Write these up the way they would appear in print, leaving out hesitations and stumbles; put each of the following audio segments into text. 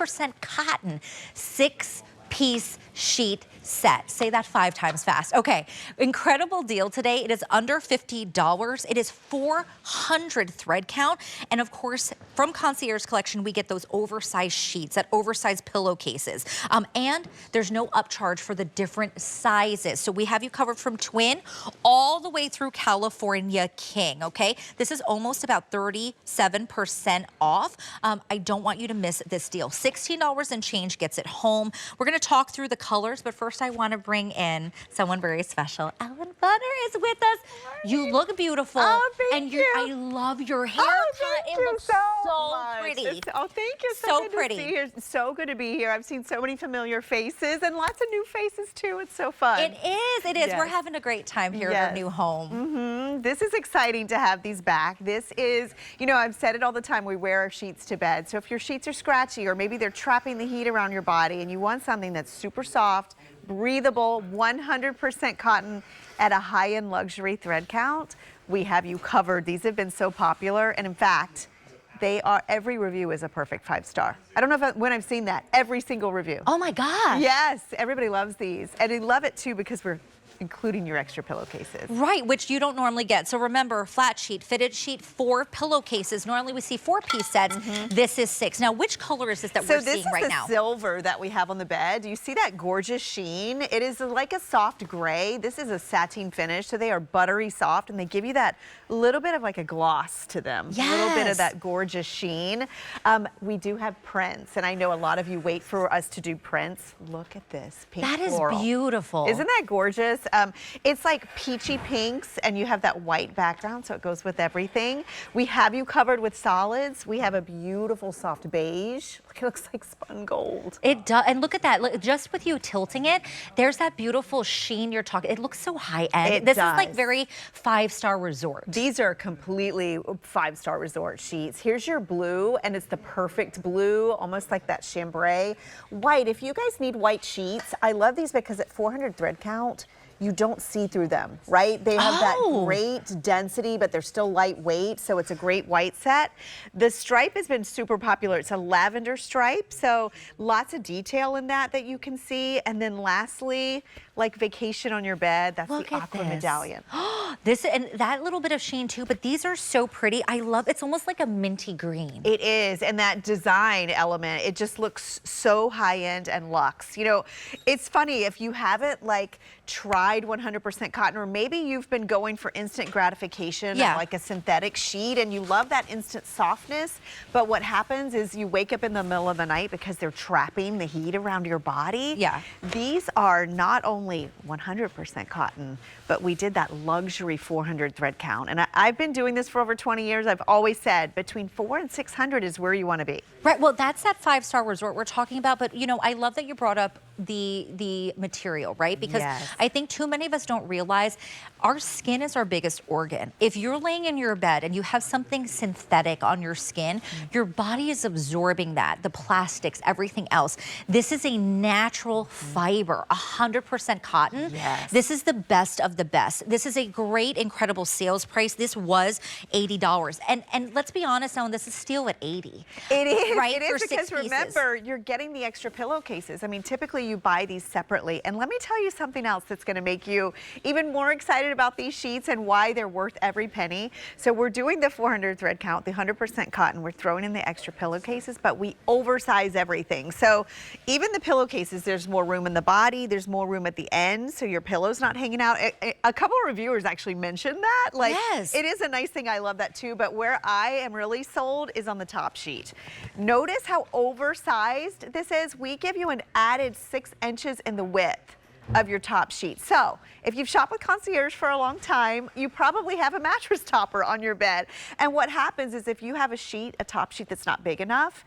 100% cotton 6-piece sheet set. Say that 5 times fast. Okay, incredible deal today. It is under $50. It is 400 thread count. And of course, from Concierge Collection, we get those oversized sheets, that oversized pillowcases. And there's no upcharge for the different sizes. So we have you covered from twin all the way through California king, okay? This is almost about 37% off. I don't want you to miss this deal. $16 and change gets it home. We're gonna talk through the colors, but first I want to bring in someone very special. Ellen Butter is with us. You look beautiful. Oh, thank you. I love your haircut. Thank it you looks so pretty. Oh, thank you. So good pretty. To see you. So good to be here. I've seen so many familiar faces and lots of new faces too. It's so fun. It is. It is. Yes. We're having a great time here at our new home. This is exciting to have these back. This is, you know, I've said it all the time, we wear our sheets to bed. So if your sheets are scratchy or maybe they're trapping the heat around your body and you want something that's super soft, breathable, 100% cotton at a high-end luxury thread count, we have you covered. These have been so popular, and in fact, they are, every review is a perfect 5-star. I don't know when I've seen that, every single review. Oh my gosh. Yes, everybody loves these, and they love it too because we're including your extra pillowcases. Right, which you don't normally get. So remember, flat sheet, fitted sheet, 4 pillowcases. Normally we see 4-piece sets. This is 6. Now, which color is this that we're seeing right now? So this is the silver that we have on the bed. Do you see that gorgeous sheen? It is like a soft gray. This is a sateen finish, so they are buttery soft, and they give you that little bit of like a gloss to them. Yes. A little bit of that gorgeous sheen. We do have prints, and I know a lot of you wait for us to do prints. Look at this pink floral. That is beautiful. Isn't that gorgeous? It's like peachy pinks, and you have that white background, so it goes with everything. We have you covered with solids. We have a beautiful soft beige. Look, it looks like spun gold. It does, and look at that. Look, just with you tilting it, there's that beautiful sheen you're talking. It looks so high end. This is like very 5-star resort. These are completely 5-star resort sheets. Here's your blue, and it's the perfect blue, almost like that chambray. White, if you guys need white sheets, I love these because at 400 thread count, you don't see through them, right? They have that great density, but they're still lightweight, so it's a great white set. The stripe has been super popular. It's a lavender stripe, so lots of detail in that you can see. And then lastly, like vacation on your bed, that's the aqua medallion. This and that little bit of sheen too, but these are so pretty. I love, it's almost like a minty green. It is, and that design element, it just looks so high-end and luxe. You know, it's funny, if you haven't like tried 100% cotton, or maybe you've been going for instant gratification, like a synthetic sheet, and you love that instant softness, but what happens is you wake up in the middle of the night because they're trapping the heat around your body. These are not only 100% cotton, but we did that luxury 400 thread count. And I've been doing this for over 20 years. I've always said between 400 and 600 is where you want to be. Right, well, that's that 5-star resort we're talking about, but you know, I love that you brought up the material, right? Because I think too many of us don't realize our skin is our biggest organ. If you're laying in your bed and you have something synthetic on your skin, your body is absorbing that, the plastics, everything else. This is a natural fiber, 100% cotton. This is the best of the best. This is a great, incredible sales price. This was $80. And let's be honest now, this is still at $80. It is, right? It is, for because remember, you're getting the extra pillowcases. I mean, typically you buy these separately. And let me tell you something else that's going to make you even more excited about these sheets and why they're worth every penny. So we're doing the 400 thread count, the 100% cotton. We're throwing in the extra pillowcases, but we oversize everything. So even the pillowcases, there's more room in the body, there's more room at the end, so your pillow's not hanging out. A couple of reviewers actually mentioned that. Like, it is a nice thing. I love that too. But where I am really sold is on the top sheet. Notice how oversized this is. We give you an added 6 inches in the width of your top sheet. So if you've shopped with Concierge for a long time, you probably have a mattress topper on your bed. And what happens is if you have a top sheet that's not big enough,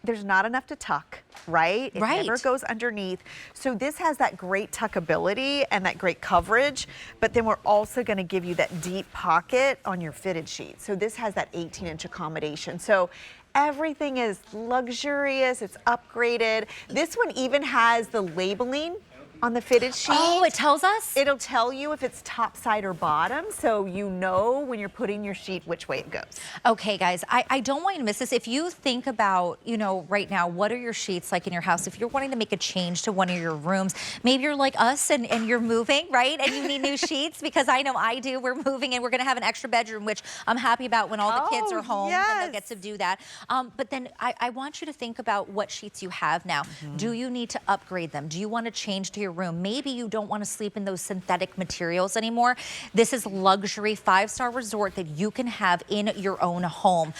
there's not enough to tuck, right? It never goes underneath. So this has that great tuckability and that great coverage, but then we're also gonna give you that deep pocket on your fitted sheet. So this has that 18-inch accommodation. So everything is luxurious, it's upgraded. This one even has the labeling on the fitted sheet. Oh, it tells us? It'll tell you if it's top side or bottom, so you know when you're putting your sheet which way it goes. Okay, guys, I don't want you to miss this. If you think about, you know, right now, what are your sheets like in your house? If you're wanting to make a change to one of your rooms, maybe you're like us and you're moving, right? And you need new sheets, because I know I do. We're moving and we're gonna have an extra bedroom, which I'm happy about when all the kids are home, then they'll get to do that. But then I want you to think about what sheets you have now. Do you need to upgrade them? Do you want to change to your room? Maybe you don't want to sleep in those synthetic materials anymore. This is luxury 5-star resort that you can have in your own home.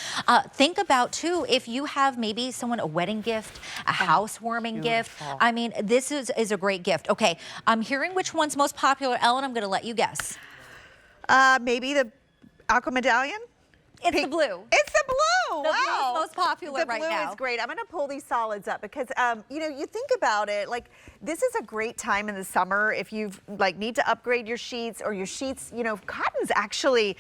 Think about too, if you have maybe someone a wedding gift, a housewarming gift. I mean, this is a great gift. Okay, I'm hearing which one's most popular. Ellen, I'm going to let you guess. Maybe the aqua medallion? It's the blue. It's the blue. The blue is most popular right now. The blue is great. I'm going to pull these solids up because, you know, you think about it, like, this is a great time in the summer if you need to upgrade your sheets, or your sheets, you know, cotton's actually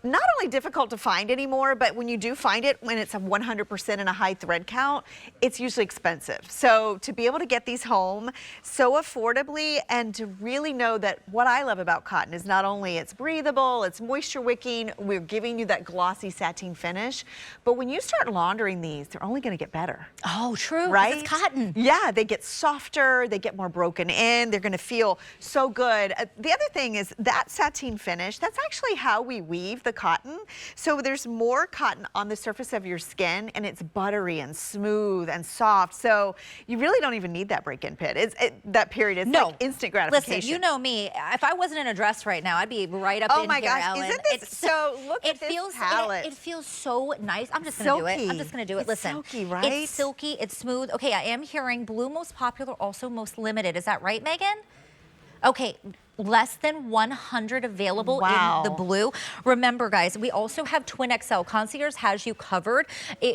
not only difficult to find anymore, but when you do find it, when it's a 100% and a high thread count, it's usually expensive. So to be able to get these home so affordably, and to really know that what I love about cotton is not only it's breathable, it's moisture wicking, we're giving you that glossy sateen finish, but when you start laundering these, they're only going to get better. Oh, true. Right? It's cotton. Yeah, they get softer, they get more broken in, they're going to feel so good. The other thing is that sateen finish, that's actually how we weave the cotton. So there's more cotton on the surface of your skin, and it's buttery and smooth and soft. So you really don't even need that break-in pit. That period is like instant gratification. Listen, you know me. If I wasn't in a dress right now, I'd be right up in here, Ellen. Oh my gosh, isn't this so? Look at this palette. It feels so nice. I'm just gonna do it. I'm just gonna do it. Listen, silky, right? It's silky. It's smooth. Okay, I am hearing blue most popular, also most limited. Is that right, Megan? Okay, less than 100 available in the blue. Remember, guys, we also have Twin XL. Concierge has you covered,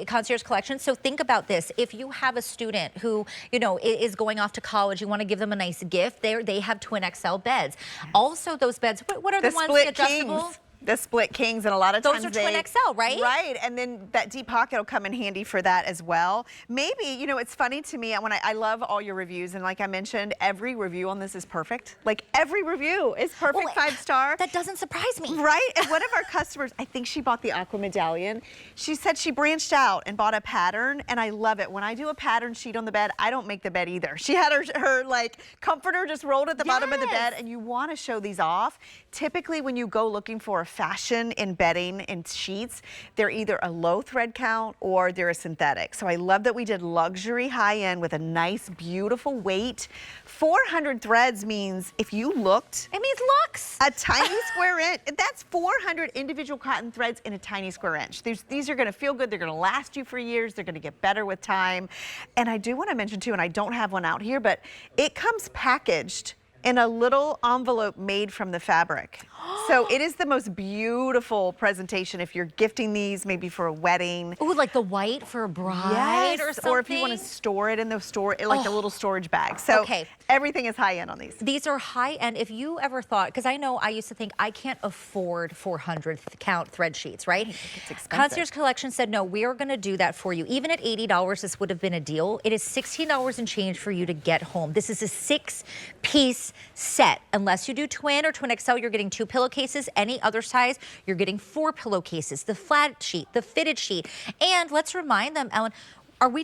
Concierge Collection. So think about this. If you have a student who, you know, is going off to college, you want to give them a nice gift, they have Twin XL beds. Also, those beds, what are the ones, the adjustable? Kings. The split kings, and a lot of times those are Twin XL, right? Right, and then that deep pocket will come in handy for that as well. Maybe, you know, it's funny to me when I love all your reviews, and like I mentioned, every review on this is perfect. Like every review is perfect, 5-star. That doesn't surprise me. Right, and one of our customers, I think she bought the aqua medallion. She said she branched out and bought a pattern, and I love it. When I do a pattern sheet on the bed, I don't make the bed either. She had her like comforter just rolled at the bottom of the bed, and you want to show these off. Typically, when you go looking for a fashion in bedding and sheets, they're either a low thread count or they're a synthetic. So I love that we did luxury high end with a nice, beautiful weight. 400 threads means if you looked, it means looks. A tiny square inch. That's 400 individual cotton threads in a tiny square inch. These are going to feel good. They're going to last you for years. They're going to get better with time. And I do want to mention too, and I don't have one out here, but it comes packaged in a little envelope made from the fabric. So it is the most beautiful presentation if you're gifting these, maybe for a wedding. Ooh, like the white for a bride or something? Or if you want to store it in the store, like a little storage bag. So everything is high end on these. These are high end. If you ever thought, because I know I used to think I can't afford 400 count thread sheets, right? It's expensive. Concierge Collection said, no, we are going to do that for you. Even at $80, this would have been a deal. It is $16 and change for you to get home. This is a 6-piece set. Unless you do twin or twin XL, you're getting 2 pillowcases. Any other size, you're getting 4 pillowcases, the flat sheet, the fitted sheet. And let's remind them, Ellen, are you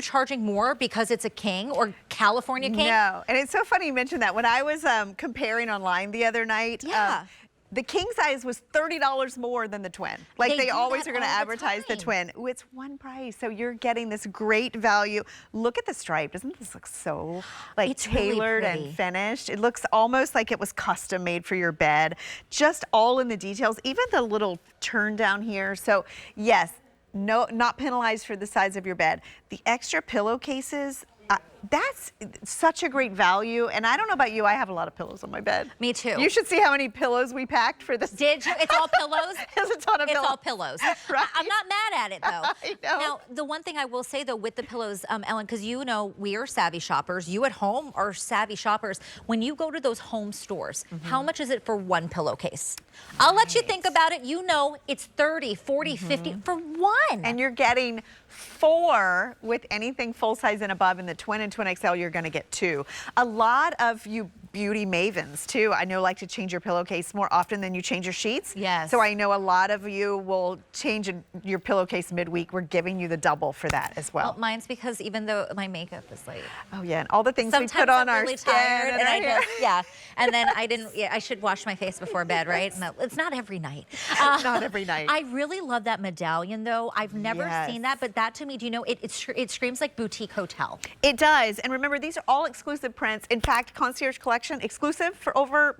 charging more because it's a king or California king? No, and it's so funny you mentioned that. When I was comparing online the other night, the king size was $30 more than the twin. Like they always are going to advertise the twin. Ooh, it's one price, so you're getting this great value. Look at the stripe. Doesn't this look so like tailored and finished? It looks almost like it was custom made for your bed. Just all in the details, even the little turn down here. So yes, no, not penalized for the size of your bed. The extra pillowcases, that's such a great value. And I don't know about you, I have a lot of pillows on my bed. Me too. You should see how many pillows we packed for this. Did you? It's all pillows? It's a ton of pillows. It's all pillows. Right? I'm not mad at it, though. I know. Now, the one thing I will say, though, with the pillows, Ellen, because you know we are savvy shoppers. You at home are savvy shoppers. When you go to those home stores, how much is it for one pillowcase? I'll let you think about it. You know it's 30, 40, 50 for one. And you're getting 4 with anything full size and above in the twin and into an XL, you're gonna get 2. A lot of you beauty mavens too, I know, like to change your pillowcase more often than you change your sheets. Yes. So I know a lot of you will change your pillowcase midweek. We're giving you the double for that as well. Well, mine's because even though my makeup is like, Oh yeah, and all the things we sometimes put on I'm our really skin tired and and our I hair. just, yeah. And then I didn't, I should wash my face before bed, right? No, it's not every night. Not every night. I really love that medallion though. I've never Yes. seen that, but that to me, do you know, it screams like boutique hotel. It does, and remember, these are all exclusive prints. In fact, Concierge Collection exclusive for over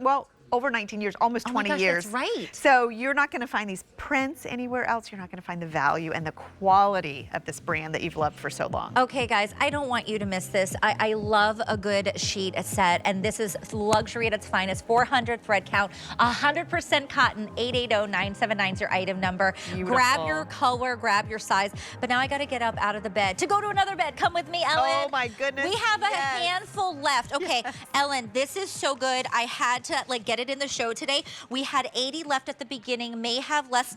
19 years, almost Oh my 20 gosh, years. that's right. So you're not going to find these prints anywhere else. You're not going to find the value and the quality of this brand that you've loved for so long. Okay, guys, I don't want you to miss this. I love a good sheet, a set, and this is luxury at its finest. 400 thread count, 100% cotton. 880-979 is your item number. Beautiful. Grab your color, grab your size. But now I got to get up out of the bed to go to another bed. Come with me, Ellen. Oh my goodness. We have a yes. handful left. Okay, Ellen, this is so good. I had to get it in the show today. We had 80 left at the beginning, may have less now.